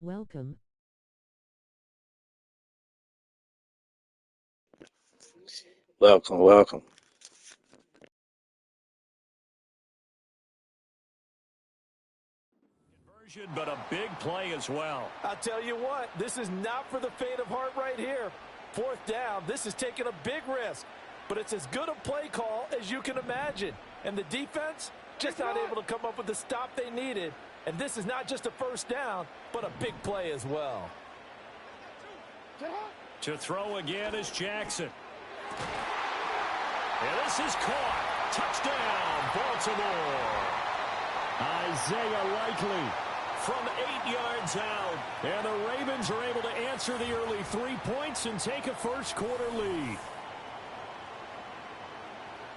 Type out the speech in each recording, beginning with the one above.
Welcome. Welcome, welcome. But a big play as well. I'll tell you what, this is not for the faint of heart right here. Fourth down, this is taking a big risk. But it's as good a play call as you can imagine. And the defense just not able to come up with the stop they needed. And this is not just a first down, but a big play as well. To throw again is Jackson. And this is caught. Touchdown, Baltimore. Isaiah Likely from 8 yards out. And the Ravens are able to answer the early 3 points and take a first-quarter lead.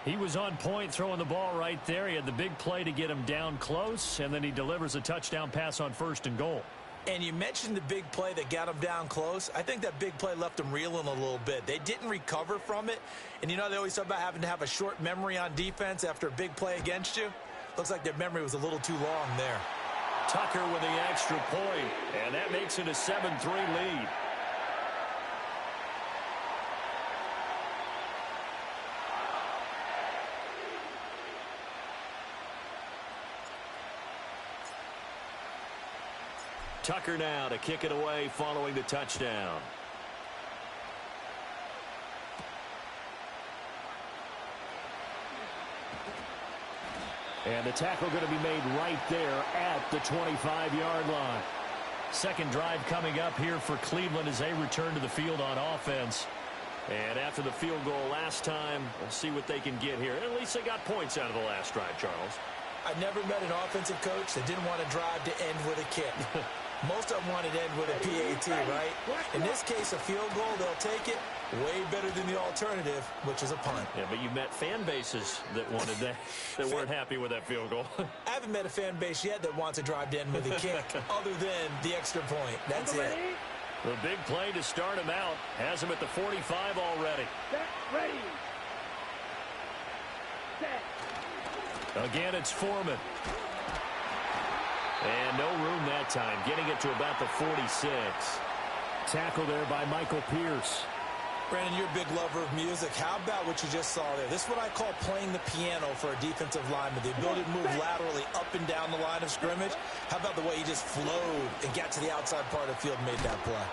He was on point throwing the ball right there. He had the big play to get him down close, and then he delivers a touchdown pass on 1st and goal. And you mentioned the big play that got him down close. I think that big play left him reeling a little bit. They didn't recover from it. And you know they always talk about having to have a short memory on defense after a big play against you. Looks like their memory was a little too long there. Tucker with the extra point, and that makes it a 7-3 lead. Tucker now to kick it away following the touchdown. And the tackle going to be made right there at the 25-yard line. Second drive coming up here for Cleveland as they return to the field on offense. And after the field goal last time, we'll see what they can get here. At least they got points out of the last drive, Charles. I've never met an offensive coach that didn't want to drive to end with a kick. Most of them wanted to end with a PAT, right? In this case, a field goal, they'll take it. Way better than the alternative, which is a punt. Yeah, but you met fan bases that wanted that, that weren't happy with that field goal. I haven't met a fan base yet that wants to drive to end with a kick, other than the extra point. That's it. The big play to start him out has him at the 45 already. Ready. Set. Again, it's Foreman. And no room that time, getting it to about the 46. Tackle there by Michael Pierce. Brandon, you're a big lover of music. How about what you just saw there? This is what I call playing the piano for a defensive lineman. The ability to move laterally up and down the line of scrimmage. How about the way he just flowed and got to the outside part of the field and made that play?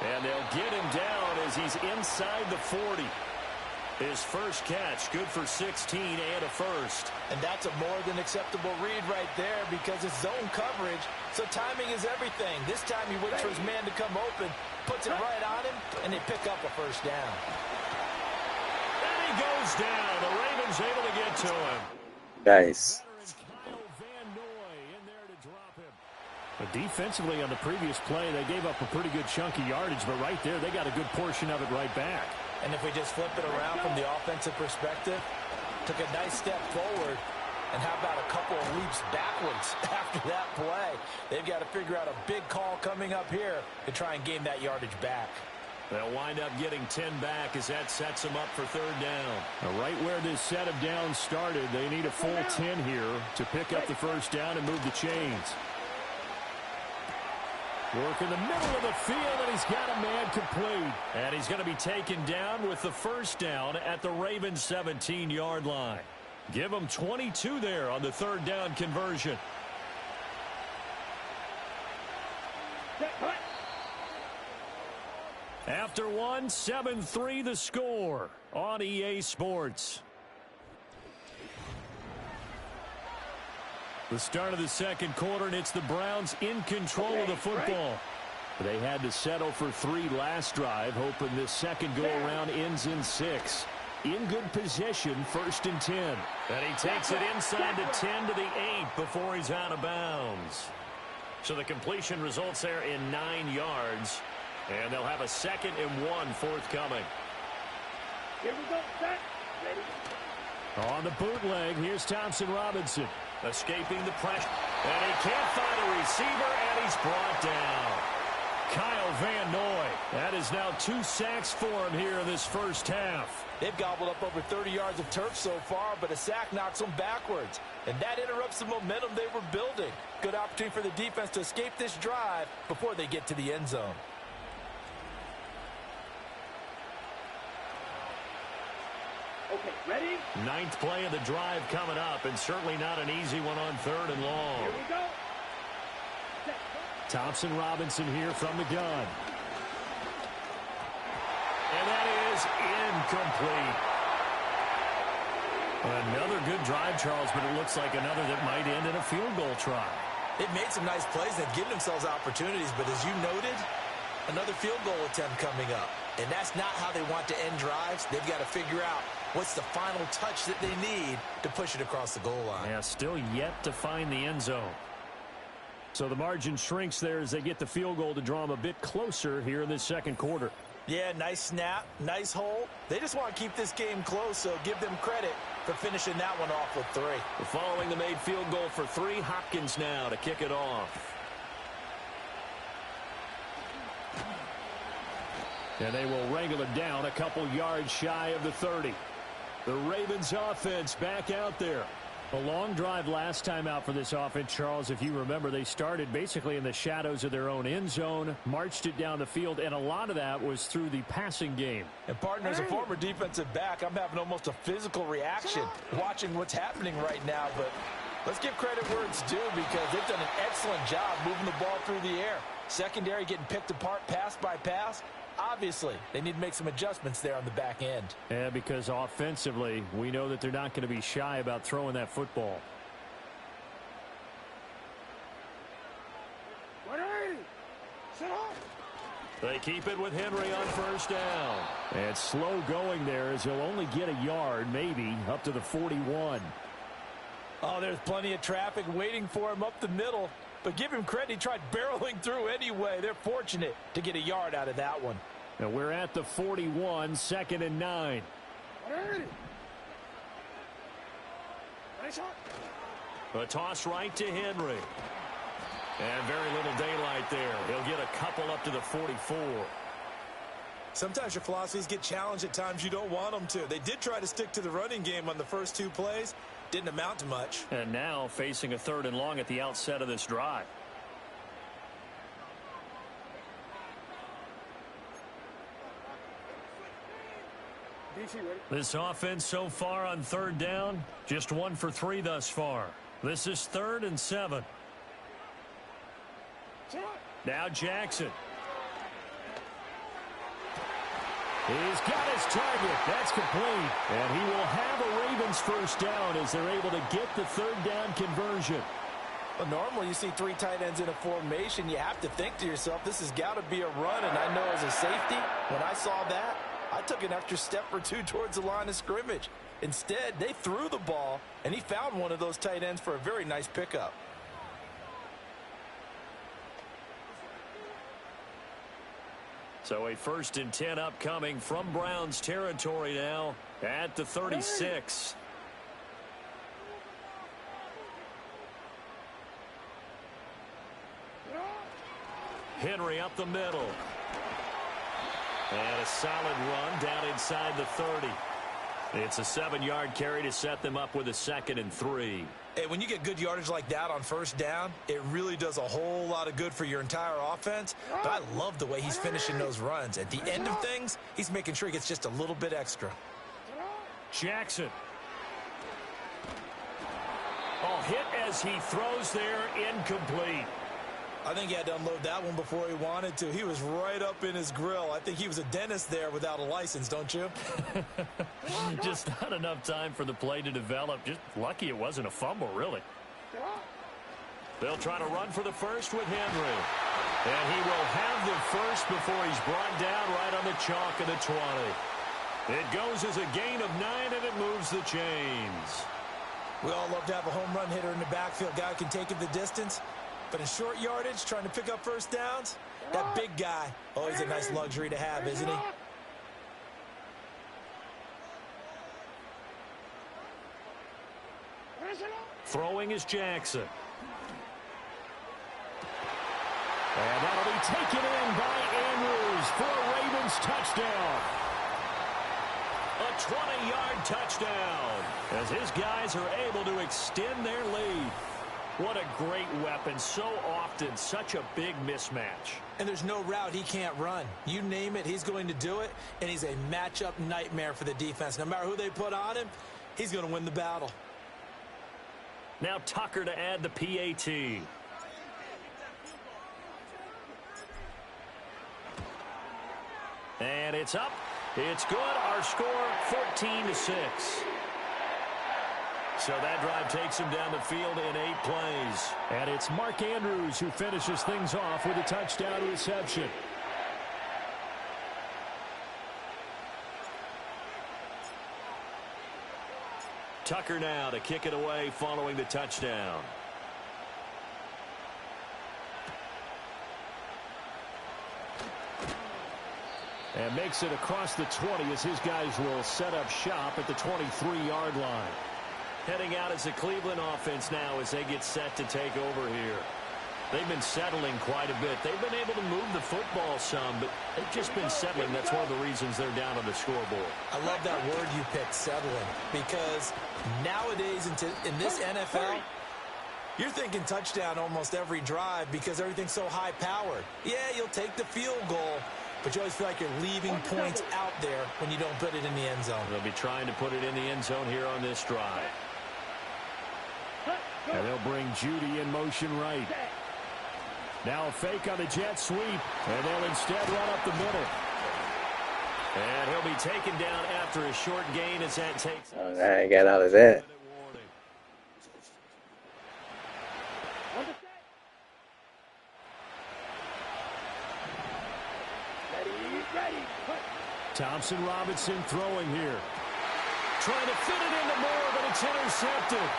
And they'll get him down as he's inside the 40. His first catch, good for 16 and a first. And that's a more than acceptable read right there because it's zone coverage, so timing is everything. This time he waits for his man to come open, puts it right on him, and they pick up a first down. And he goes down. The Ravens able to get to him. Nice. Defensively on the previous play, they gave up a pretty good chunk of yardage, but right there, they got a good portion of it right back. And if we just flip it around from the offensive perspective, took a nice step forward, and how about a couple of leaps backwards after that play? They've got to figure out a big call coming up here to try and gain that yardage back. They'll wind up getting 10 back as that sets them up for third down. Now, right where this set of downs started, they need a full 10 here to pick up the first down and move the chains. Work in the middle of the field, and he's got a man complete. And he's going to be taken down with the first down at the Ravens 17-yard line. Give them 22 there on the third down conversion. After one, 7-3 the score on EA Sports. The start of the second quarter, and it's the Browns in control of the football. They had to settle for 3 last drive, hoping this second go-around ends in 6. In good position, 1st and 10. And he takes it inside the 10 to the 8 before he's out of bounds. So the completion results there in 9 yards. And they'll have a 2nd and 1 forthcoming. Here we go. Set. Ready. On the bootleg, here's Thompson Robinson. Escaping the pressure. And he can't find a receiver, and he's brought down. Kyle Van Noy. That is now 2 sacks for him here in this first half. They've gobbled up over 30 yards of turf so far, but a sack knocks them backwards. And that interrupts the momentum they were building. Good opportunity for the defense to escape this drive before they get to the end zone. Okay, ready? 9th play of the drive coming up, and certainly not an easy one on 3rd and long. Here we go. Set. Thompson Robinson here from the gun. And that is incomplete. Another good drive, Charles, but it looks like another that might end in a field goal try. They've made some nice plays. They've given themselves opportunities, but as you noted, another field goal attempt coming up. And that's not how they want to end drives. They've got to figure out what's the final touch that they need to push it across the goal line. Yeah, still yet to find the end zone. So the margin shrinks there as they get the field goal to draw them a bit closer here in this second quarter. Yeah, nice snap, nice hole. They just want to keep this game close, so give them credit for finishing that one off with 3. Following the made field goal for 3, Hopkins now to kick it off. And they will wrangle it down a couple yards shy of the 30. The Ravens offense back out there. A long drive last time out for this offense, Charles. If you remember, they started basically in the shadows of their own end zone, marched it down the field, and a lot of that was through the passing game. And, partner, as a former defensive back, I'm having almost a physical reaction watching what's happening right now. But let's give credit where it's due because they've done an excellent job moving the ball through the air. Secondary getting picked apart pass by pass. Obviously, they need to make some adjustments there on the back end. Yeah, because offensively, we know that they're not going to be shy about throwing that football. Ready? Set up. They keep it with Henry on first down. And slow going there as he'll only get a yard, maybe, up to the 41. Oh, there's plenty of traffic waiting for him up the middle. But give him credit, he tried barreling through anyway. They're fortunate to get a yard out of that one. Now we're at the 41, 2nd and 9. Ready? Nice shot. A toss right to Henry. And very little daylight there. He'll get a couple up to the 44. Sometimes your philosophies get challenged at times you don't want them to. They did try to stick to the running game on the first 2 plays. Didn't amount to much. And now facing a 3rd and long at the outset of this drive. This offense so far on 3rd down, just 1 for 3 thus far. This is 3rd and 7. Now Jackson. He's got his target. That's complete. And he will have a Ravens first down as they're able to get the 3rd down conversion. Well, normally you see 3 tight ends in a formation. You have to think to yourself, this has got to be a run. And I know as a safety, when I saw that, I took an extra step or 2 towards the line of scrimmage. Instead, they threw the ball, and he found one of those tight ends for a very nice pickup. So a 1st and 10 upcoming from Browns territory now at the 36. Henry up the middle. And a solid run down inside the 30. It's a 7-yard carry to set them up with a 2nd and 3. Hey, when you get good yardage like that on first down, it really does a whole lot of good for your entire offense. But I love the way he's finishing those runs. At the end of things, he's making sure he gets just a little bit extra. Jackson. Oh, hit as he throws there, incomplete. I think he had to unload that one before he wanted to. He was right up in his grill. I think he was a dentist there without a license, don't you? Just not enough time for the play to develop. Just lucky it wasn't a fumble, really. They'll try to run for the first with Henry. And he will have the first before he's brought down right on the chalk of the 20. It goes as a gain of 9, and it moves the chains. We all love to have a home run hitter in the backfield. Guy who can take it the distance. But in short yardage, trying to pick up first downs, that big guy, always a nice luxury to have, isn't he? Throwing is Jackson. And that'll be taken in by Andrews for a Browns touchdown. A 20-yard touchdown as his guys are able to extend their lead. What a great weapon. So often, such a big mismatch. And there's no route he can't run. You name it, he's going to do it, and he's a matchup nightmare for the defense. No matter who they put on him, he's going to win the battle. Now Tucker to add the PAT. And it's up. It's good. Our score, 14-6. So that drive takes him down the field in 8 plays. And it's Mark Andrews who finishes things off with a touchdown reception. Tucker now to kick it away following the touchdown. And makes it across the 20 as his guys will set up shop at the 23-yard line. Heading out as the Cleveland offense now as they get set to take over here. They've been settling quite a bit. They've been able to move the football some, but they've just been settling. That's one of the reasons they're down on the scoreboard. I love that word you picked, settling, because nowadays in this NFL, you're thinking touchdown almost every drive because everything's so high-powered. Yeah, you'll take the field goal, but you always feel like you're leaving points out there when you don't put it in the end zone. They'll be trying to put it in the end zone here on this drive. And they'll bring Judy in motion right. Now a fake on the jet sweep, and they'll instead run up the middle. And he'll be taken down after a short gain as that takes. Oh, I got out of that. Thompson Robinson throwing here. Trying to fit it into Moore, but it's intercepted.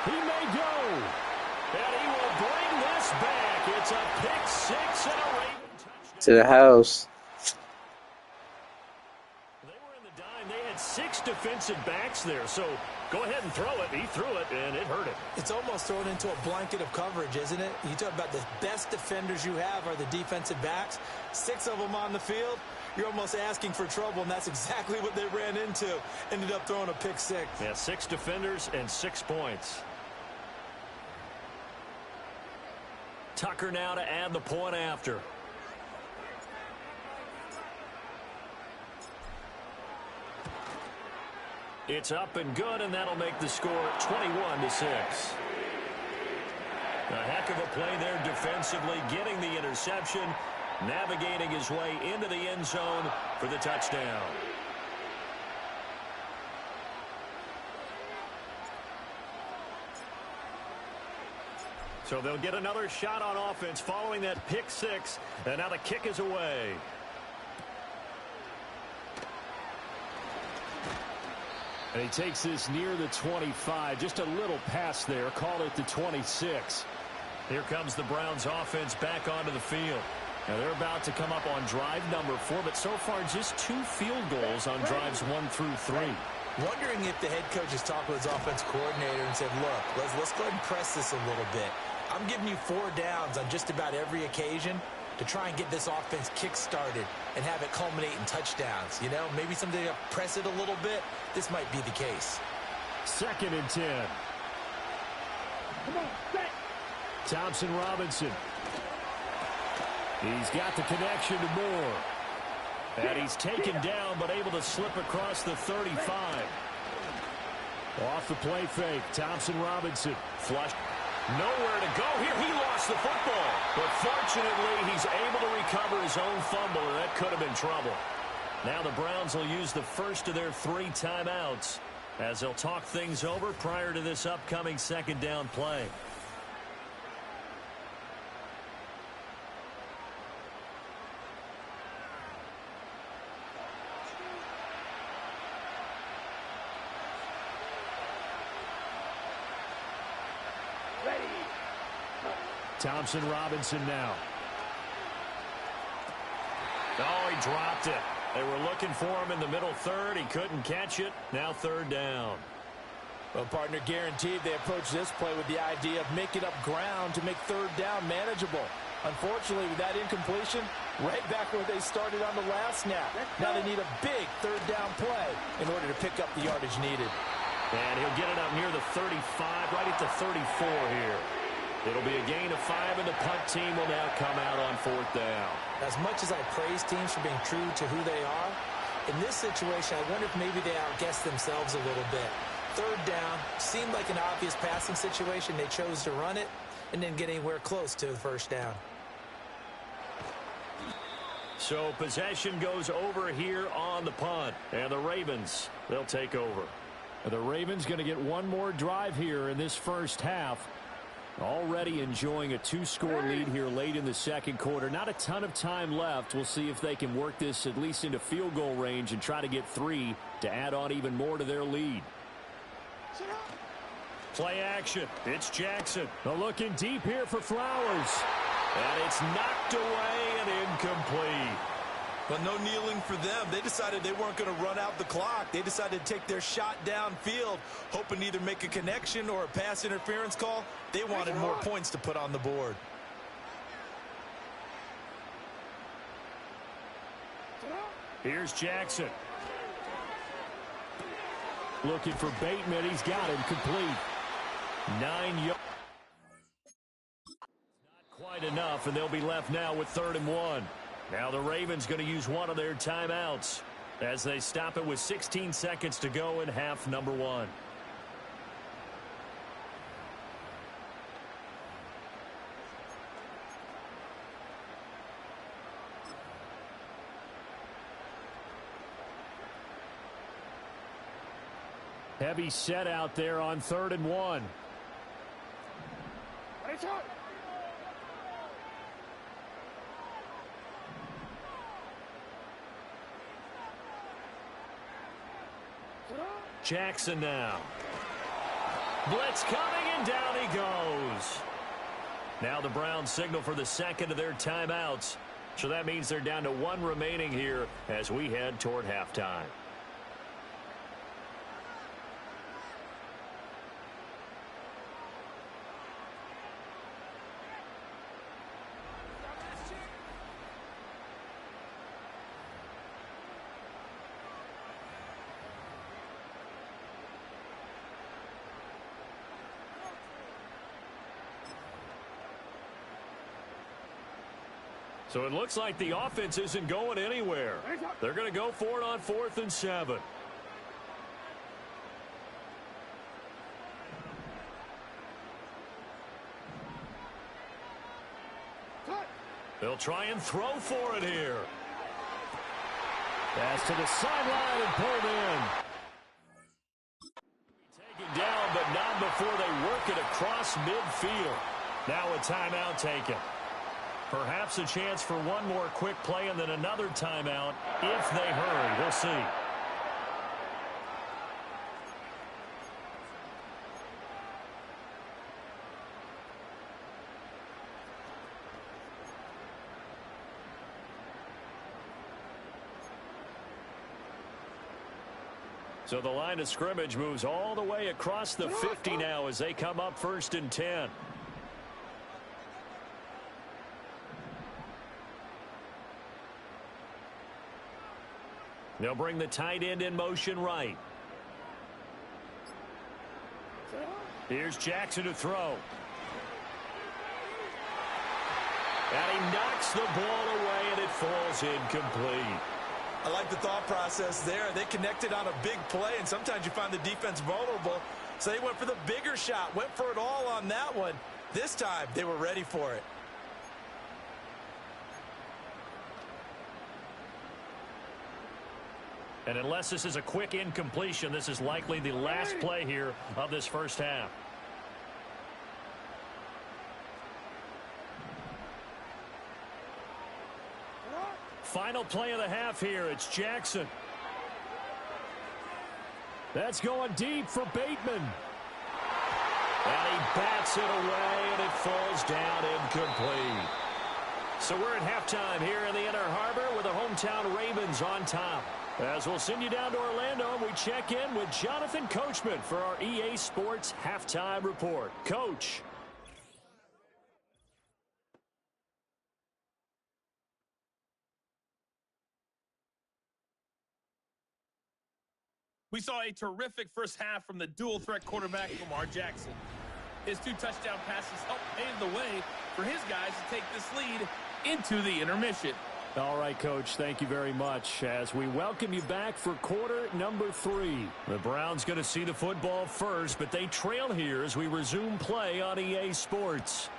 He may go. And he will bring this back. It's a pick six and a Raven touchdown. To the house. They were in the dime. They had 6 defensive backs there. So go ahead and throw it. He threw it, and it hurt him. It's almost thrown into a blanket of coverage, isn't it? You talk about the best defenders you have are the defensive backs. 6 of them on the field. You're almost asking for trouble, and that's exactly what they ran into. Ended up throwing a pick six. Yeah, 6 defenders and 6 points. Tucker now to add the point after. It's up and good, and that'll make the score 21-6. A heck of a play there defensively, getting the interception, navigating his way into the end zone for the touchdown. So they'll get another shot on offense following that pick six, and now the kick is away. And he takes this near the 25. Just a little pass there. Call it the 26. Here comes the Browns offense back onto the field. Now they're about to come up on drive number 4, but so far just 2 field goals on drives 1 through 3. Wondering if the head coach has talked with his offense coordinator and said, look, let's go ahead and press this a little bit. I'm giving you 4 downs on just about every occasion to try and get this offense kick-started and have it culminate in touchdowns. You know, maybe someday to press it a little bit. This might be the case. 2nd and 10. Come on, set. Thompson Robinson. He's got the connection to Moore. And he's taken down, but able to slip across the 35. Off the play fake, Thompson Robinson. Flush. Nowhere to go here. He lost the football. But fortunately, he's able to recover his own fumble, and that could have been trouble. Now the Browns will use the first of their 3 timeouts as they'll talk things over prior to this upcoming 2nd down play. Thompson Robinson now. Oh, he dropped it. They were looking for him in the middle third. He couldn't catch it. Now 3rd down. Well, partner, guaranteed they approach this play with the idea of making up ground to make 3rd down manageable. Unfortunately, with that incompletion, right back where they started on the last snap. Now they need a big third down play in order to pick up the yardage needed. And he'll get it up near the 35, right at the 34 here. It'll be a gain of 5, and the punt team will now come out on 4th down. As much as I praise teams for being true to who they are, in this situation, I wonder if maybe they outguessed themselves a little bit. Third down seemed like an obvious passing situation. They chose to run it and didn't get anywhere close to the first down. So possession goes over here on the punt, and the Ravens, they'll take over. The Ravens going to get one more drive here in this first half. Already enjoying a 2-score lead here late in the second quarter. Not a ton of time left. We'll see if they can work this at least into field goal range and try to get 3 to add on even more to their lead. Play action. It's Jackson. Looking deep here for Flowers. And it's knocked away and incomplete. But no kneeling for them. They decided they weren't going to run out the clock. They decided to take their shot downfield, hoping to either make a connection or a pass interference call. They wanted more points to put on the board. Here's Jackson. Looking for Bateman. He's got him complete. 9 yards. Not quite enough, and they'll be left now with 3rd and 1. Now the Ravens going to use one of their timeouts as they stop it with 16 seconds to go in half number 1. Heavy set out there on 3rd and 1. Jackson now. Blitz coming, and down he goes. Now the Browns signal for the second of their timeouts. So that means they're down to 1 remaining here as we head toward halftime. So it looks like the offense isn't going anywhere. They're going to go for it on 4th and 7. They'll try and throw for it here. Pass to the sideline and pulled in. Taken down, but not before they work it across midfield. Now a timeout taken. Perhaps a chance for one more quick play and then another timeout if they hurry. We'll see. So the line of scrimmage moves all the way across the 50 now as they come up 1st and 10. They'll bring the tight end in motion right. Here's Jackson to throw. And he knocks the ball away, and it falls incomplete. I like the thought process there. They connected on a big play, and sometimes you find the defense vulnerable. So they went for the bigger shot, went for it all on that one. This time, they were ready for it. And unless this is a quick incompletion, this is likely the last play here of this first half. Final play of the half here. It's Jackson. That's going deep for Bateman. And he bats it away, and it falls down incomplete. So we're at halftime here in the Inner Harbor with the hometown Ravens on top. As we'll send you down to Orlando, and we check in with Jonathan Coachman for our EA Sports Halftime Report. Coach. We saw a terrific first half from the dual-threat quarterback, Lamar Jackson. His 2 touchdown passes helped pave the way for his guys to take this lead into the intermission. All right, Coach, thank you very much. As we welcome you back for quarter number 3. The Browns going to see the football first, but they trail here as we resume play on EA Sports.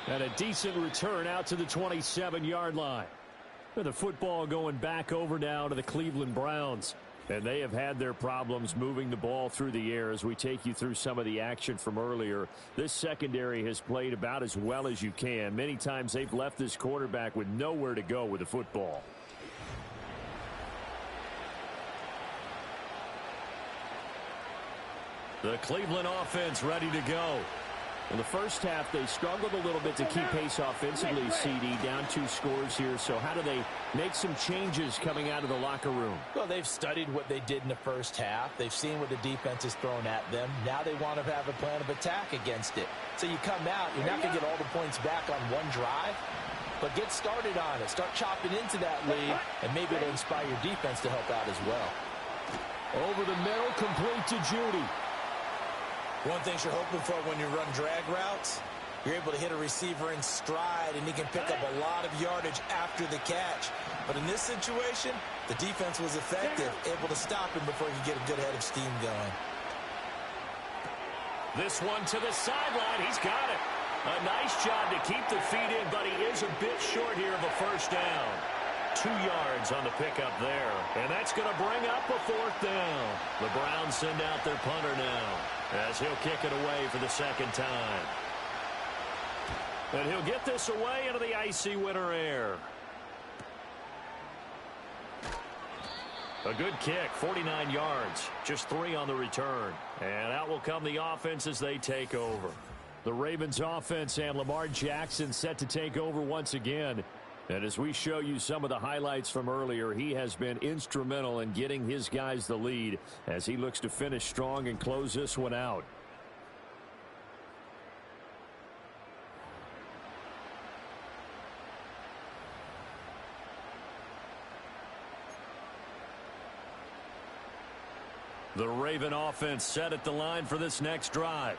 And a decent return out to the 27-yard line. The football going back over now to the Cleveland Browns. And they have had their problems moving the ball through the air as we take you through some of the action from earlier. This secondary has played about as well as you can. Many times they've left this quarterback with nowhere to go with the football. The Cleveland offense ready to go. In the first half, they struggled a little bit to keep pace offensively, CD, down 2 scores here. So how do they make some changes coming out of the locker room? Well, they've studied what they did in the first half. They've seen what the defense is throwing at them. Now they want to have a plan of attack against it. So you come out, you're not going to get all the points back on one drive, but get started on it. Start chopping into that lead, and maybe it'll inspire your defense to help out as well. Over the middle, complete to Judy. One thing you're hoping for when you run drag routes, you're able to hit a receiver in stride, and he can pick up a lot of yardage after the catch. But in this situation, the defense was effective, able to stop him before he could get a good head of steam going. This one to the sideline. He's got it. A nice job to keep the feet in, but he is a bit short here of a first down. 2 yards on the pickup there. And that's going to bring up a 4th down. The Browns send out their punter now as he'll kick it away for the second time. And he'll get this away into the icy winter air. A good kick, 49 yards, just 3 on the return. And out will come the offense as they take over. The Ravens offense and Lamar Jackson set to take over once again. And as we show you some of the highlights from earlier, he has been instrumental in getting his guys the lead as he looks to finish strong and close this one out. The Raven offense set at the line for this next drive.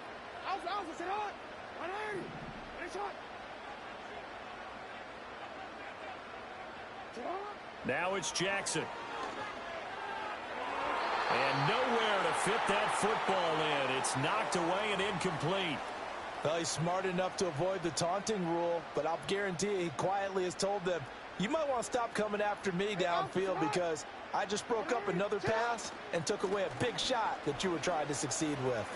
Now it's Jackson. And nowhere to fit that football in. It's knocked away and incomplete. Well, he's smart enough to avoid the taunting rule, but I'll guarantee he quietly has told them, you might want to stop coming after me downfield because I just broke up another pass and took away a big shot that you were trying to succeed with.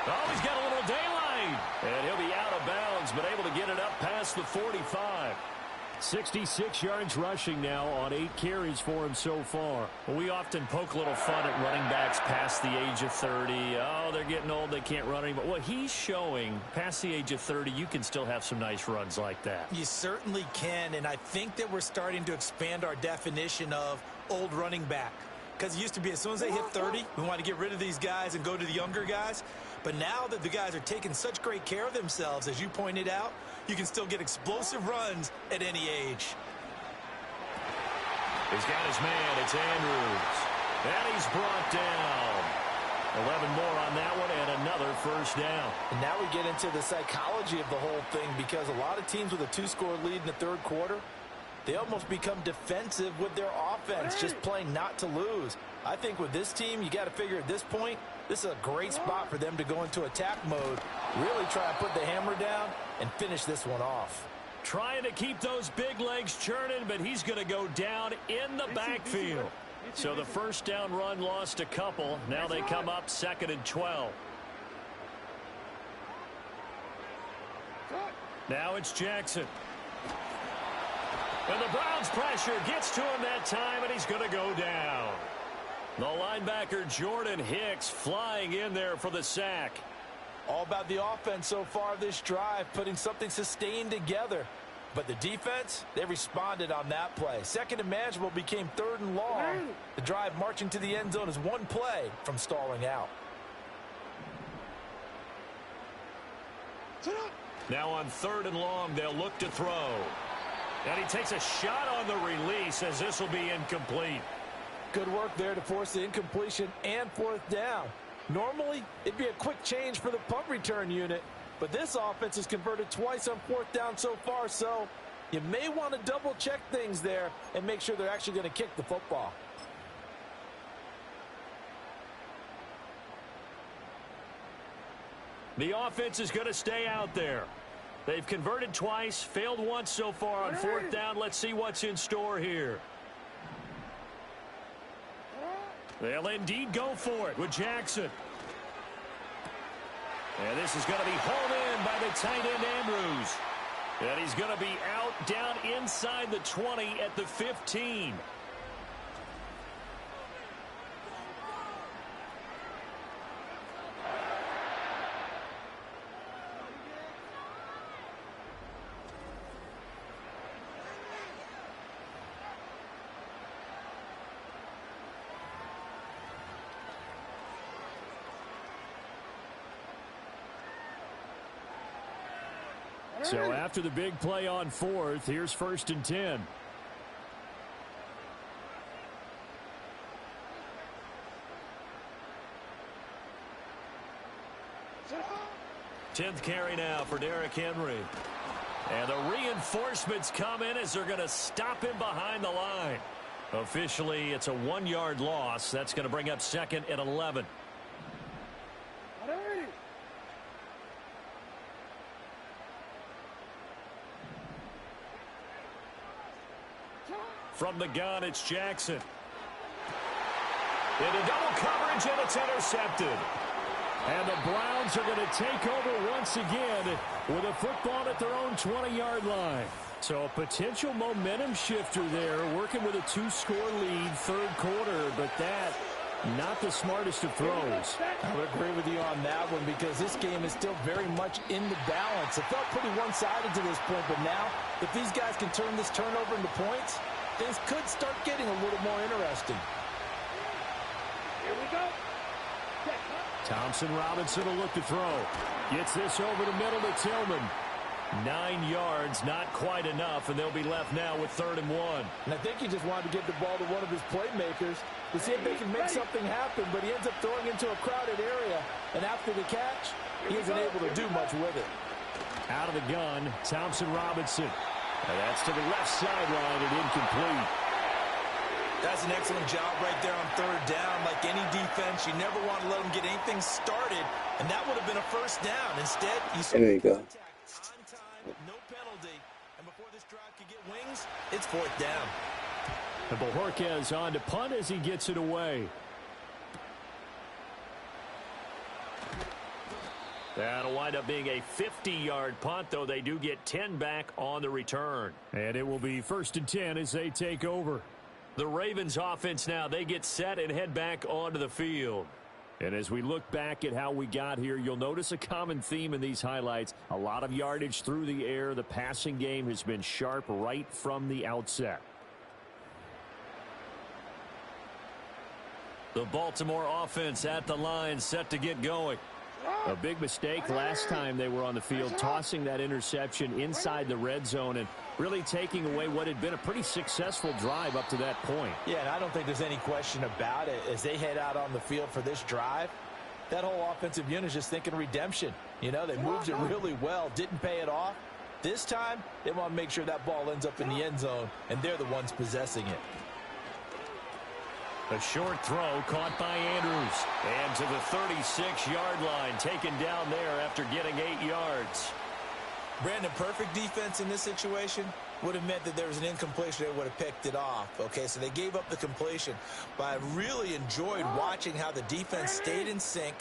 Oh, he's got a little daylight. And he'll be out of bounds, but able to get it up past the 45. 66 yards rushing now on 8 carries for him so far. Well, we often poke a little fun at running backs past the age of 30. Oh, they're getting old, they can't run anymore. Well, he's showing past the age of 30, you can still have some nice runs like that. You certainly can, and I think that we're starting to expand our definition of old running back. Because it used to be as soon as they hit 30, we want to get rid of these guys and go to the younger guys. But now that the guys are taking such great care of themselves, as you pointed out, you can still get explosive runs at any age. He's got his man. It's Andrews. And he's brought down. 11 more on that one and another first down. And now we get into the psychology of the whole thing because a lot of teams with a 2-score lead in the third quarter, they almost become defensive with their offense, just playing not to lose. I think with this team, you got to figure at this point, this is a great spot for them to go into attack mode, really try and put the hammer down and finish this one off. Trying to keep those big legs churning, but he's going to go down in the backfield. So the first down run lost a couple. Now they come up 2nd and 12. Now it's Jackson. And the Browns pressure gets to him that time, and he's going to go down. The linebacker Jordan Hicks flying in there for the sack. All about the offense so far this drive, putting something sustained together. But the defense, they responded on that play. 2nd and manageable became 3rd and long. The drive marching to the end zone is one play from stalling out. Now on 3rd and long, they'll look to throw. And he takes a shot on the release as this will be incomplete. Good work there to force the incompletion and fourth down. Normally, it'd be a quick change for the punt return unit, but this offense has converted twice on fourth down so far, so you may want to double-check things there and make sure they're actually going to kick the football. The offense is going to stay out there. They've converted twice, failed once so far on fourth down. Let's see what's in store here. They'll indeed go for it with Jackson. And this is going to be hauled in by the tight end Andrews. And he's going to be out down inside the 20 at the 15. So after the big play on fourth, here's 1st and 10. Tenth carry now for Derrick Henry. And the reinforcements come in as they're going to stop him behind the line. Officially, it's a 1-yard loss. That's going to bring up 2nd and 11. From the gun, it's Jackson. Into double coverage, and it's intercepted. And the Browns are going to take over once again with a football at their own 20-yard line. So a potential momentum shifter there, working with a 2-score lead, third quarter, but that, not the smartest of throws. I would agree with you on that one because this game is still very much in the balance. It felt pretty one-sided to this point, but now, if these guys can turn this turnover into points, things could start getting a little more interesting. Here we go. Thompson Robinson will look to throw. Gets this over the middle to Tillman. 9 yards, not quite enough, and they'll be left now with 3rd and 1. And I think he just wanted to get the ball to one of his playmakers to see if they can make something happen, but he ends up throwing into a crowded area, and after the catch, he isn't able to do much with it. Out of the gun, Thompson Robinson. And that's to the left sideline and incomplete. That's an excellent job right there on 3rd down. Like any defense, you never want to let them get anything started, and that would have been a 1st down. Instead, There you go. On time, no penalty, and before this drive could get wings, it's 4th down. And Bojorquez on to punt as he gets it away. That'll wind up being a 50-yard punt, though they do get 10 back on the return. And it will be 1st and 10 as they take over. The Ravens offense now, they get set and head back onto the field. And as we look back at how we got here, you'll notice a common theme in these highlights. A lot of yardage through the air. The passing game has been sharp right from the outset. The Baltimore offense at the line, set to get going. A big mistake last time they were on the field, tossing that interception inside the red zone and really taking away what had been a pretty successful drive up to that point. Yeah, and I don't think there's any question about it. As they head out on the field for this drive, that whole offensive unit is just thinking redemption. You know, they moved it really well, didn't pay it off. This time, they want to make sure that ball ends up in the end zone, and they're the ones possessing it. A short throw caught by Andrews. And to the 36-yard line, taken down there after getting 8 yards. Brandon, perfect defense in this situation would have meant that there was an incompletion. They would have picked it off. Okay, so they gave up the completion. But I really enjoyed watching how the defense stayed in sync,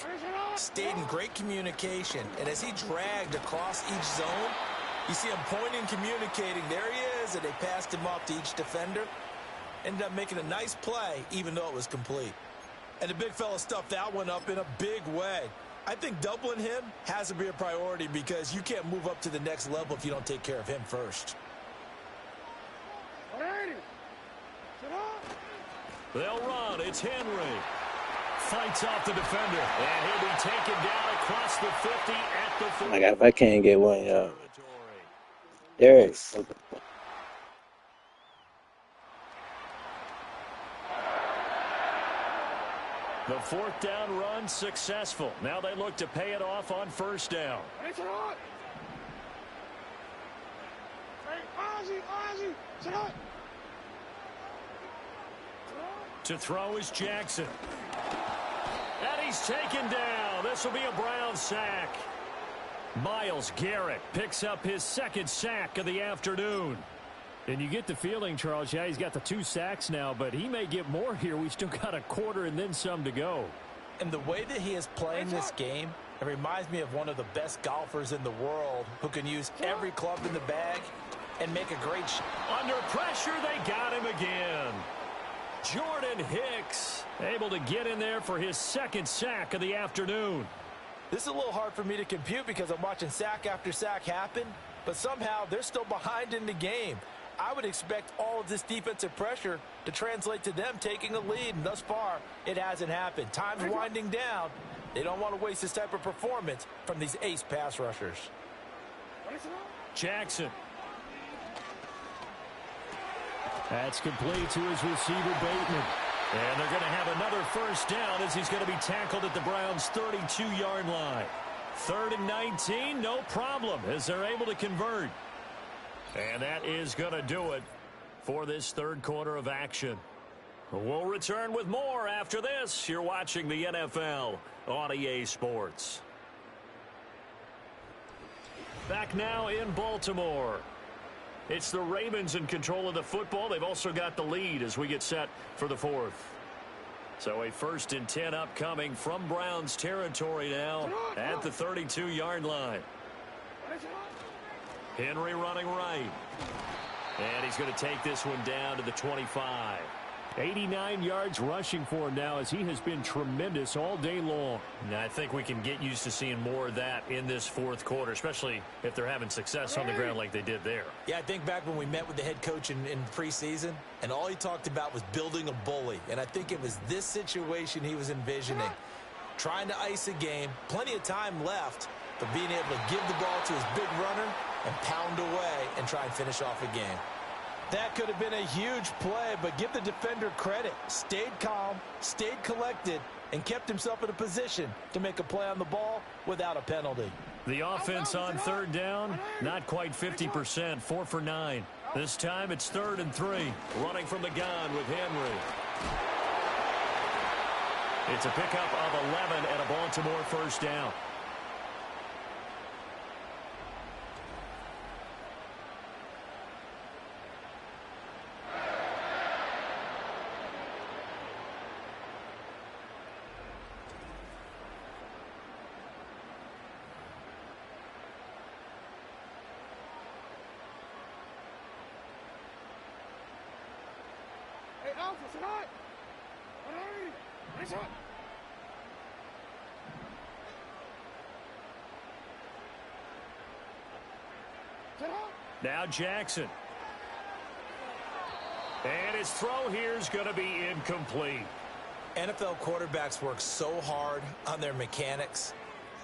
stayed in great communication. And as he dragged across each zone, you see him pointing, communicating. There he is, and they passed him off to each defender. Ended up making a nice play, even though it was complete. And the big fella stuffed that one up in a big way. I think doubling him has to be a priority because you can't move up to the next level if you don't take care of him first. They'll run. It's Henry. Fights off the defender. And he'll be taken down across the 50 at the 40. Oh my God, if I can't get 1 yard. Derek. The fourth down run successful. Now they look to pay it off on first down. To throw is Jackson. And he's taken down. This will be a Brown sack. Myles Garrett picks up his second sack of the afternoon. And you get the feeling, Charles, yeah, he's got the 2 sacks now, but he may get more here. We still got a quarter and then some to go. And the way that he is playing this game, it reminds me of one of the best golfers in the world who can use every club in the bag and make a great shot. Under pressure, they got him again. Jordan Hicks able to get in there for his second sack of the afternoon. This is a little hard for me to compute because I'm watching sack after sack happen, but somehow they're still behind in the game. I would expect all of this defensive pressure to translate to them taking a lead, and thus far, it hasn't happened. Time's winding down. They don't want to waste this type of performance from these ace pass rushers. Jackson. That's complete to his receiver, Bateman. And they're going to have another first down as he's going to be tackled at the Browns' 32-yard line. 3rd and 19, no problem, as they're able to convert. And that is going to do it for this third quarter of action. We'll return with more after this. You're watching the NFL on EA Sports. Back now in Baltimore. It's the Ravens in control of the football. They've also got the lead as we get set for the fourth. So a 1st and 10 upcoming from Browns territory now at the 32-yard line. Henry running right. And he's going to take this one down to the 25. 89 yards rushing for him now as he has been tremendous all day long. And I think we can get used to seeing more of that in this fourth quarter, especially if they're having success on the ground like they did there. Yeah, I think back when we met with the head coach in preseason, and all he talked about was building a bully. And I think it was this situation he was envisioning. Trying to ice a game, plenty of time left, but being able to give the ball to his big runner and pound away and try and finish off a game. That could have been a huge play, but give the defender credit. Stayed calm, stayed collected, and kept himself in a position to make a play on the ball without a penalty. The offense on 3rd down, not quite 50%, 4 for 9. This time it's 3rd and 3. Running from the gun with Henry. It's a pickup of 11 and a Baltimore first down. Now Jackson. And his throw here is going to be incomplete. NFL quarterbacks work so hard on their mechanics,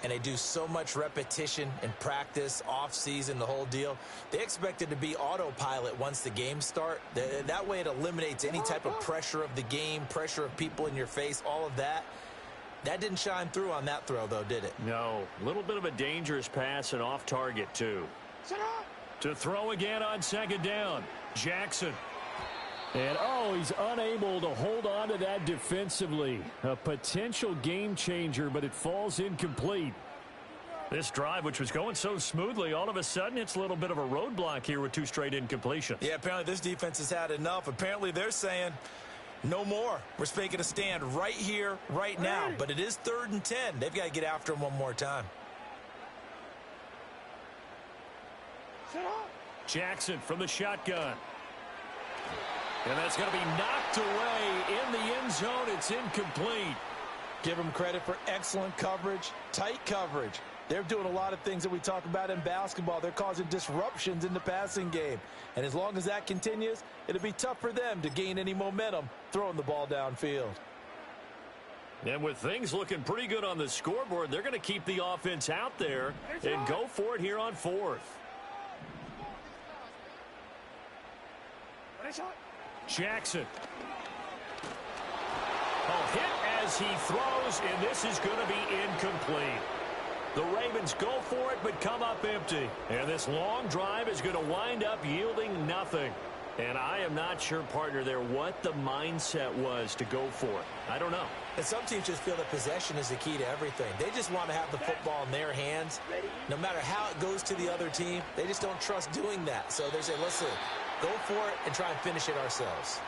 and they do so much repetition and practice, off-season, the whole deal. They expect it to be autopilot once the games start. That way it eliminates any type of pressure of the game, pressure of people in your face, all of that. That didn't shine through on that throw, though, did it? No. A little bit of a dangerous pass and off target, too. To throw again on 2nd down. Jackson. And, he's unable to hold on to that defensively. A potential game changer, but it falls incomplete. This drive, which was going so smoothly, all of a sudden it's a little bit of a roadblock here with 2 straight incompletions. Yeah, apparently this defense has had enough. Apparently they're saying, no more. We're making a stand right here, right now. But it is 3rd and 10. They've got to get after him one more time. Jackson from the shotgun. And that's going to be knocked away in the end zone. It's incomplete. Give them credit for excellent coverage, tight coverage. They're doing a lot of things that we talk about in basketball. They're causing disruptions in the passing game. And as long as that continues, it'll be tough for them to gain any momentum throwing the ball downfield. And with things looking pretty good on the scoreboard, they're going to keep the offense out there and go for it here on 4th. Jackson. Hit as he throws, and this is going to be incomplete. The Ravens go for it, but come up empty. And this long drive is going to wind up yielding nothing. And I am not sure, partner, there what the mindset was to go for it. I don't know. And some teams just feel that possession is the key to everything. They just want to have the football in their hands. No matter how it goes to the other team, they just don't trust doing that. So they say, listen, go for it and try and finish it ourselves.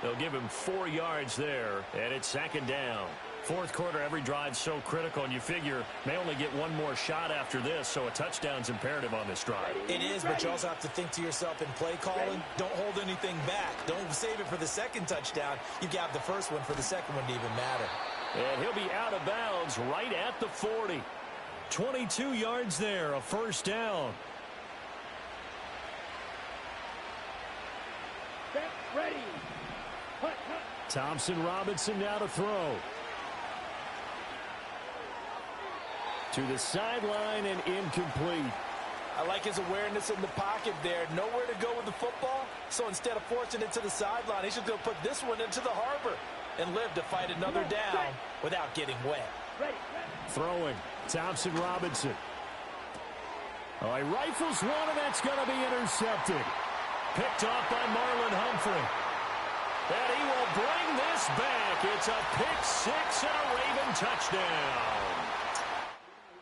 They'll give him 4 yards there, and it's second down. Fourth quarter, every drive's so critical, and you figure may only get one more shot after this, so a touchdown's imperative on this drive. It is, but you also have to think to yourself in play calling, don't hold anything back. Don't save it for the second touchdown. You got the first one for the second one to even matter. And he'll be out of bounds right at the 40. 22 yards there, a first down. Ready. Thompson Robinson now to throw. To the sideline and incomplete. I like his awareness in the pocket there. Nowhere to go with the football. So instead of forcing it to the sideline, he's just going to put this one into the harbor and live to fight another down without getting wet. Throwing. Thompson Robinson. Oh, he rifles one, and that's going to be intercepted. Picked off by Marlon Humphrey. And he will bring this back. It's a pick six and a Raven touchdown.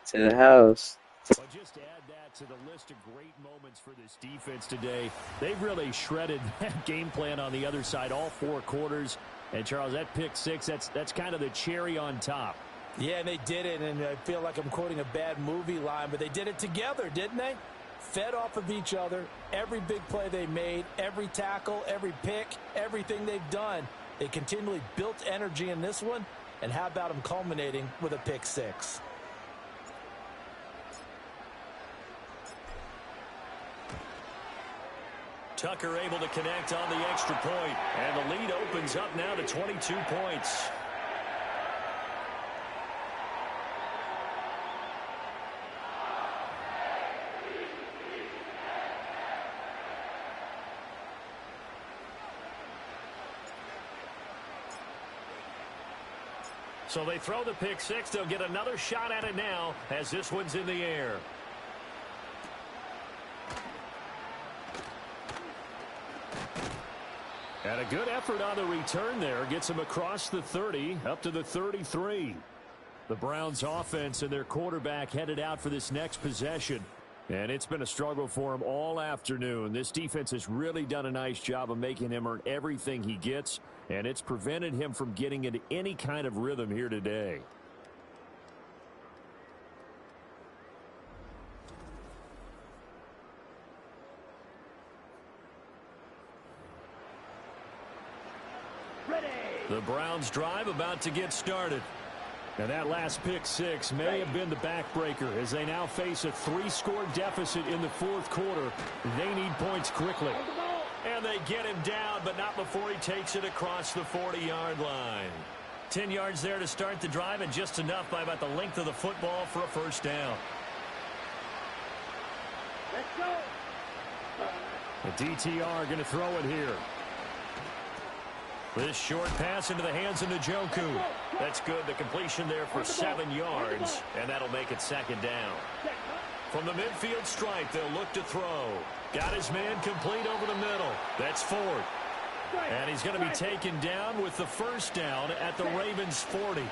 To the house. Well, just add that to the list of great moments for this defense today. They've really shredded that game plan on the other side all 4 quarters. And, Charles, that pick six, that's kind of the cherry on top. Yeah, and they did it, and I feel like I'm quoting a bad movie line, but they did it together, didn't they? Fed off of each other, every big play they made, every tackle, every pick, everything they've done. They continually built energy in this one, and how about them culminating with a pick six? Tucker able to connect on the extra point, and the lead opens up now to 22 points. So they throw the pick six. They'll get another shot at it now as this one's in the air. And a good effort on the return there. Gets him across the 30, up to the 33. The Browns offense and their quarterback headed out for this next possession. And it's been a struggle for him all afternoon. This defense has really done a nice job of making him earn everything he gets. And it's prevented him from getting into any kind of rhythm here today. The Browns drive about to get started. And that last pick six may have been the backbreaker as they now face a 3-score deficit in the fourth quarter. They need points quickly. And they get him down, but not before he takes it across the 40-yard line. 10 yards there to start the drive, and just enough by about the length of the football for a first down. Let's go. The DTR going to throw it here. This short pass into the hands of Njoku. That's good. The completion there for 7 yards, and that'll make it second down. From the midfield stripe, they'll look to throw. Got his man complete over the middle. That's Ford. And he's going to be taken down with the first down at the Ravens' 40.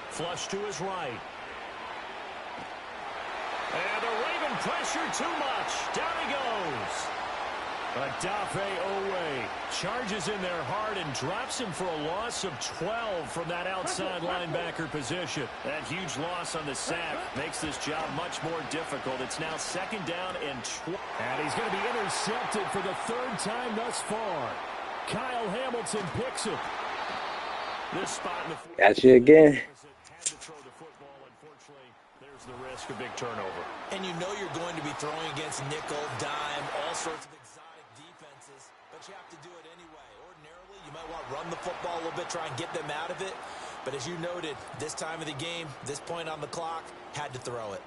Flush to his right. And the Raven pressure too much. Down he goes. Odafe Oweh charges in there hard and drops him for a loss of 12 from that outside linebacker position. That huge loss on the sack makes this job much more difficult. It's now second down and 12. And he's going to be intercepted for the 3rd time thus far. Kyle Hamilton picks it. This spot in the got you again. Had to throw the football. Unfortunately, there's the risk of big turnover. And you know you're going to be throwing against nickel, dime, all sorts of exotic defenses, but you have to do it anyway. Ordinarily, you might want to run the football a little bit, try and get them out of it. But as you noted, this time of the game, this point on the clock, had to throw it.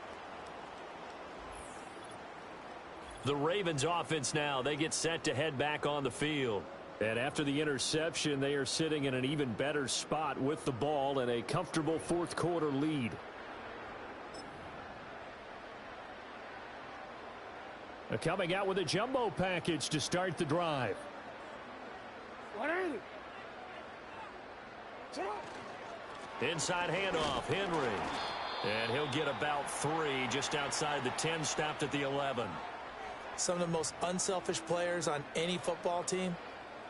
The Ravens offense now, they get set to head back on the field. And after the interception, they are sitting in an even better spot with the ball and a comfortable fourth quarter lead. Coming out with a jumbo package to start the drive. Inside handoff, Henry. And he'll get about 3 just outside the 10, stopped at the 11. Some of the most unselfish players on any football team,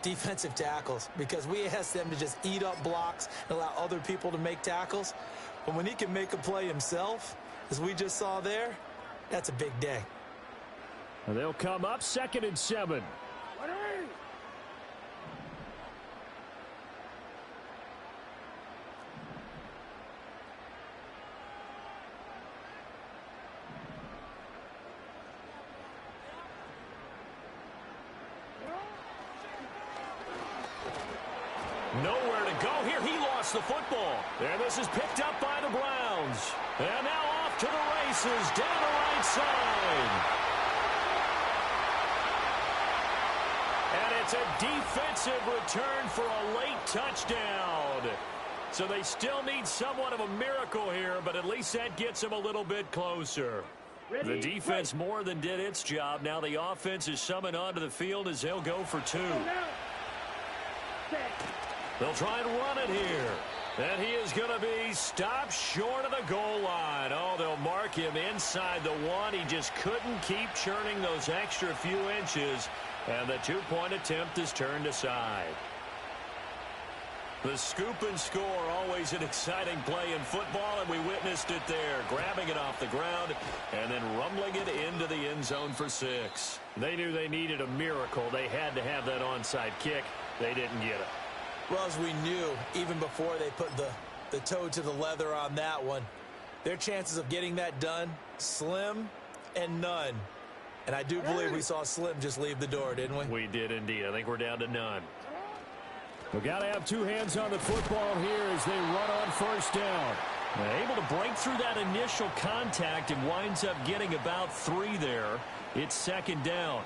defensive tackles, because we ask them to just eat up blocks and allow other people to make tackles. But when he can make a play himself, as we just saw there, that's a big day. And they'll come up 2nd and 7. Nowhere to go here. He lost the football. And this is picked up by the Browns. And now off to the races down the right side. And it's a defensive return for a late touchdown. So they still need somewhat of a miracle here, but at least that gets them a little bit closer. The defense more than did its job. Now the offense is summoned onto the field as they'll go for 2. They'll try and run it here. And he is going to be stopped short of the goal line. Oh, they'll mark him inside the 1. He just couldn't keep churning those extra few inches. And the 2-point attempt is turned aside. The scoop and score, always an exciting play in football, and we witnessed it there. Grabbing it off the ground and then rumbling it into the end zone for 6. They knew they needed a miracle. They had to have that onside kick. They didn't get it. Well, as we knew, even before they put the toe to the leather on that one, their chances of getting that done, slim and none. And I do believe we saw Slim just leave the door, didn't we? We did indeed. I think we're down to none. We've got to have 2 hands on the football here as they run on 1st down. They're able to break through that initial contact and winds up getting about 3 there. It's 2nd down.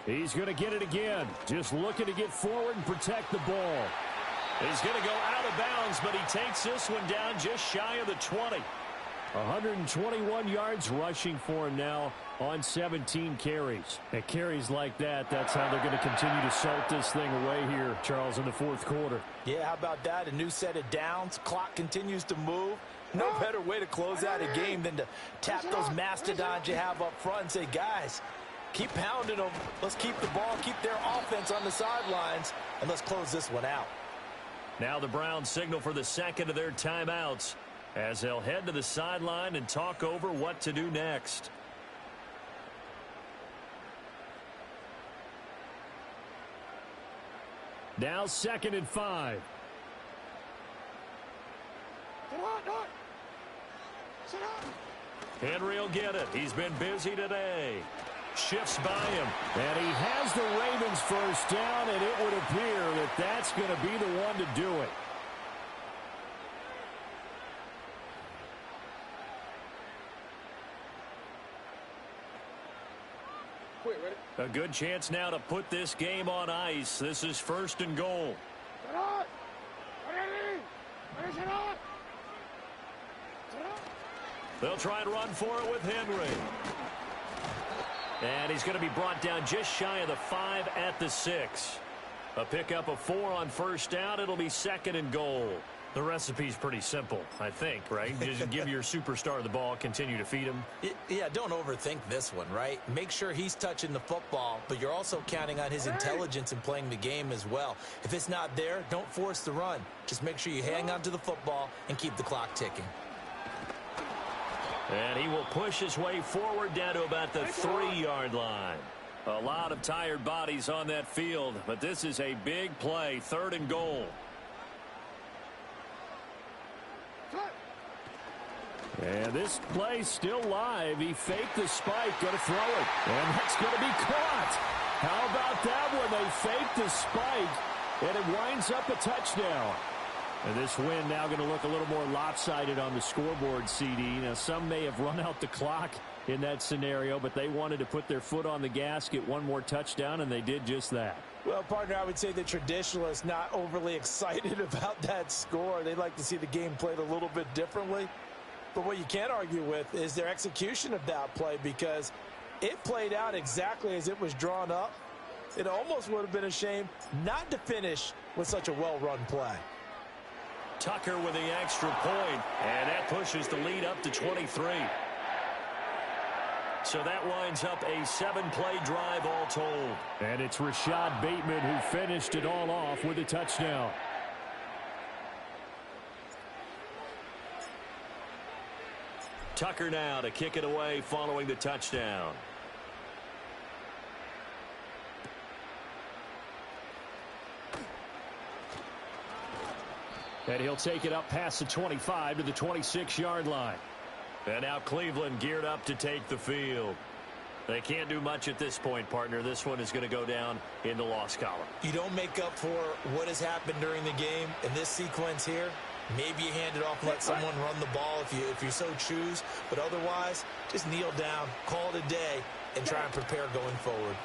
He's going to get it again. Just looking to get forward and protect the ball. He's going to go out of bounds, but he takes this one down just shy of the 20. 121 yards rushing for him now on 17 carries. And carries like that, that's how they're going to continue to salt this thing away here, Charles, in the 4th quarter. Yeah, how about that? A new set of downs. Clock continues to move. No better way to close out a game than to tap those mastodons you have up front and say, guys, keep pounding them. Let's keep the ball, keep their offense on the sidelines, and let's close this one out. Now the Browns signal for the 2nd of their timeouts as they'll head to the sideline and talk over what to do next. Now 2nd and 5. Henry will get it. He's been busy today. Shifts by him. And he has the Ravens 1st down, and it would appear that that's going to be the one to do it. A good chance now to put this game on ice. This is 1st and goal. They'll try and run for it with Henry. And he's going to be brought down just shy of the 5 at the 6. A pickup of 4 on 1st down. It'll be 2nd and goal. The recipe's pretty simple, I think, right? Just give your superstar the ball, continue to feed him. Yeah, don't overthink this one, right? Make sure he's touching the football, but you're also counting on his intelligence in playing the game as well. If it's not there, don't force the run. Just make sure you hang on to the football and keep the clock ticking. And he will push his way forward down to about the 3-yard line. A lot of tired bodies on that field, but this is a big play, 3rd and goal. And this play still live. He faked the spike, going to throw it. And that's going to be caught. How about that one? They faked the spike, and it winds up a touchdown. And this win now going to look a little more lopsided on the scoreboard, CD. Now, some may have run out the clock in that scenario, but they wanted to put their foot on the gas, get one more touchdown, and they did just that. Well, partner, I would say the traditionalists not overly excited about that score. They'd like to see the game played a little bit differently. But what you can't argue with is their execution of that play, because it played out exactly as it was drawn up. It almost would have been a shame not to finish with such a well-run play. Tucker with the extra point, and that pushes the lead up to 23. So that winds up a 7-play drive all told. And it's Rashad Bateman who finished it all off with a touchdown. Tucker now to kick it away following the touchdown. And he'll take it up past the 25 to the 26-yard line. And now Cleveland geared up to take the field. They can't do much at this point, partner. This one is going to go down in the loss column. You don't make up for what has happened during the game in this sequence here. Maybe you hand it off and let someone run the ball if you so choose. But otherwise, just kneel down, call it a day, and try and prepare going forward.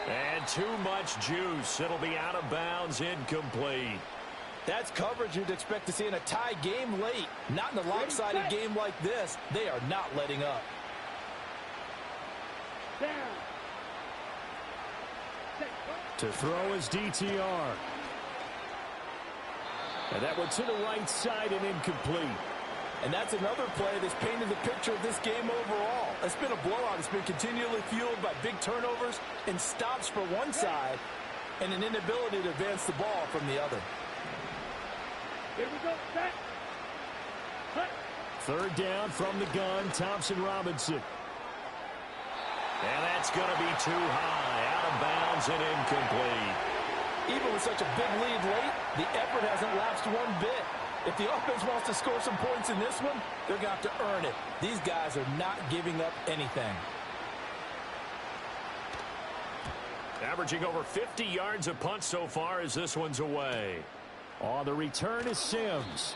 And too much juice. It'll be out of bounds, incomplete. That's coverage you'd expect to see in a tie game late. Not in a lopsided game like this. They are not letting up. To throw is DTR. And that one to the right side and incomplete. And that's another play that's painted the picture of this game overall. It's been a blowout. It's been continually fueled by big turnovers and stops for one side and an inability to advance the ball from the other. Here we go. Set. Cut. Third down from the gun, Thompson Robinson. And that's going to be too high, out of bounds and incomplete. Even with such a big lead late, the effort hasn't lapsed one bit. If the offense wants to score some points in this one, they're going to have to earn it. These guys are not giving up anything. Averaging over 50 yards a punt so far as this one's away. On the return is Sims.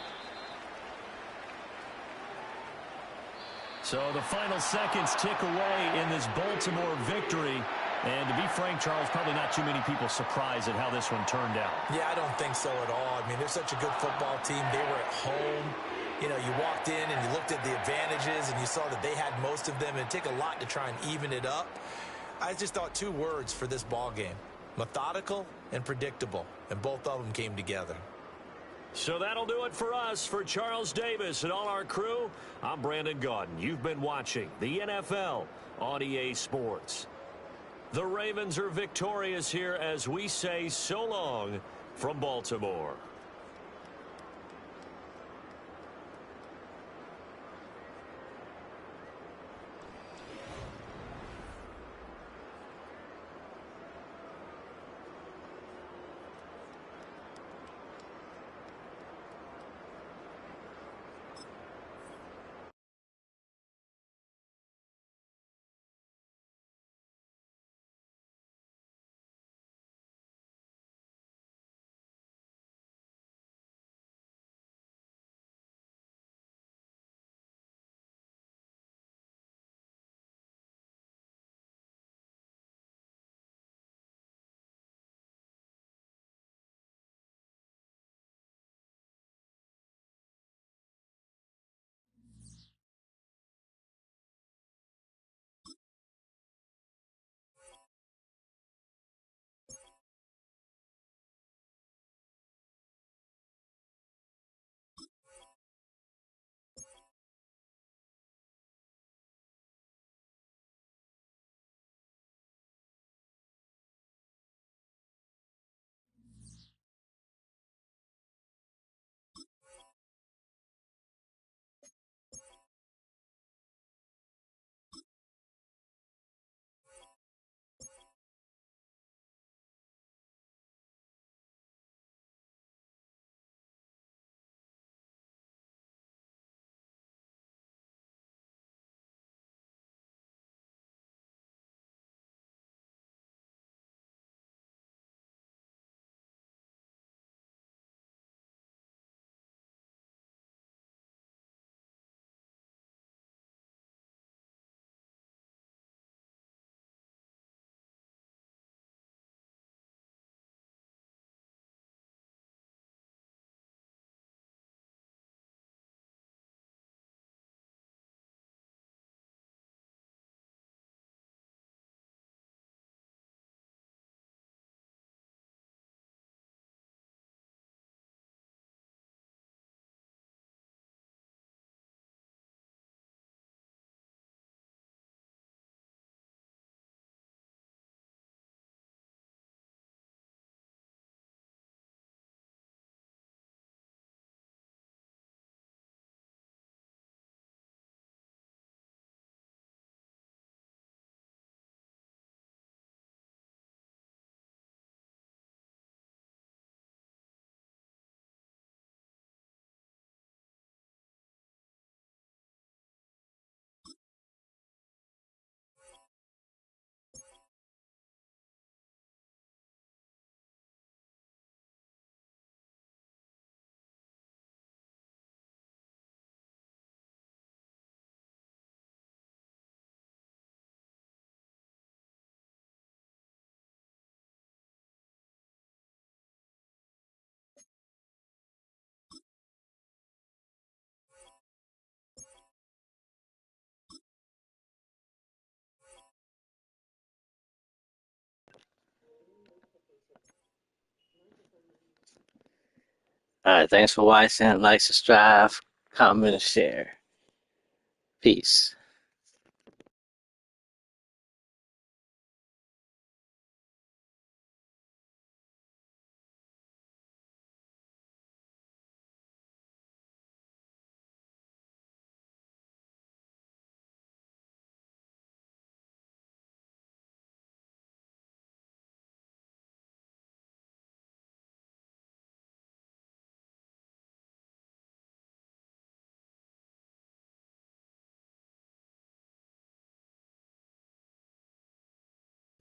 So the final seconds tick away in this Baltimore victory. And to be frank, Charles, probably not too many people surprised at how this one turned out. Yeah, I don't think so at all. I mean, they're such a good football team. They were at home. You know, you walked in and you looked at the advantages and you saw that they had most of them. It'd take a lot to try and even it up. I just thought two words for this ball game: methodical and predictable. And both of them came together. So that'll do it for us. For Charles Davis and all our crew, I'm Brandon Gaudin. You've been watching the NFL on EA Sports. The Ravens are victorious here as we say so long from Baltimore. Alright, thanks for watching. Like, subscribe, comment, and share. Peace.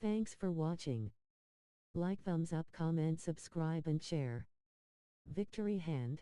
Thanks for watching. Like, thumbs up, comment, subscribe and share. Victory hand.